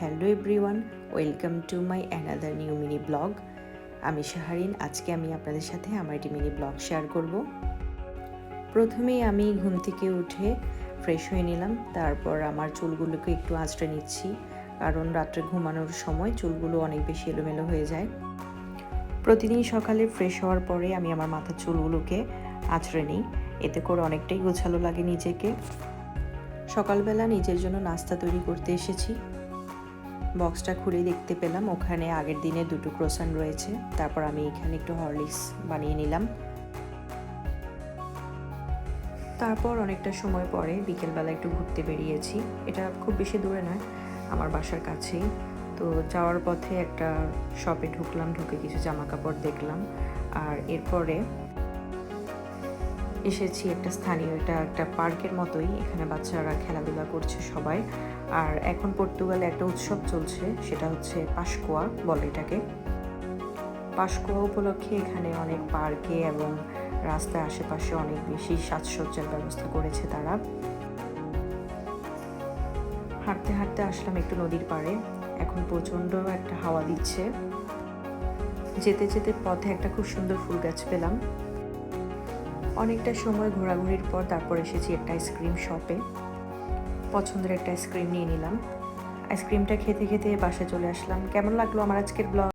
Hello everyone, welcome to my another new mini blog. আমি শাহারিন। আজকে আমি আপনাদের সাথে আমার একটি মিনি ব্লগ শেয়ার করব। প্রথমেই আমি ঘুম থেকে উঠে ফ্রেশ হয়ে নিলাম, তারপর আমার চুলগুলোকে একটু আঁচড়ে নিচ্ছি, কারণ রাত্রে ঘুমানোর সময় চুলগুলো অনেক বেশি এলোমেলো হয়ে যায়। প্রতিদিন সকালে ফ্রেশ হওয়ার পরে আমি আমার মাথার চুলগুলোকে আঁচড়ে নিই, এতে করে অনেকটাই গোছালো লাগে নিজেকে। সকালবেলা নিজের জন্য নাস্তা তৈরি করতে এসেছি। বক্সটা খুলেই দেখতে পেলাম ওখানে আগের দিনে 2টো ক্রোসান রয়েছে। তারপর আমি এখানে একটু হরলিক্স বানিয়ে নিলাম। তারপর অনেকটা সময় পরে বিকেলবেলা একটু ঘুরতে বেরিয়েছি। এটা খুব বেশি দূরে নয়, আমার বাসার কাছেই। তো যাওয়ার পথে একটা শপে ঢুকলাম, ঢুকে কিছু জামা কাপড় দেখলাম। আর এরপরে এসেছি একটা স্থানীয়, এটা একটা পার্কের মতোই, এখানে বাচ্চারা খেলাধুলা করছে সবাই। আর এখন পর্তুগালে একটা উৎসব চলছে, সেটা হচ্ছে পাসকোয়া বলে এটাকে। পাসকোয়া উপলক্ষে এখানে অনেক পার্কে এবং রাস্তার আশেপাশে অনেক বেশি সাজসজ্জার ব্যবস্থা করেছে তারা। হাঁটতে হাঁটতে আসলাম একটু নদীর পাড়ে। এখন প্রচণ্ড একটা হাওয়া দিচ্ছে। যেতে যেতে পথে একটা খুব সুন্দর ফুল গাছ পেলাম। অনেকটা সময় ঘোরাঘুরির পর তারপর এসেছি একটা আইসক্রিম শপে। পছন্দের একটা আইসক্রিম নিয়ে নিলাম। আইসক্রিমটা খেতে খেতে বাসায় চলে আসলাম। কেমন লাগলো আমার আজকের ব্লগ?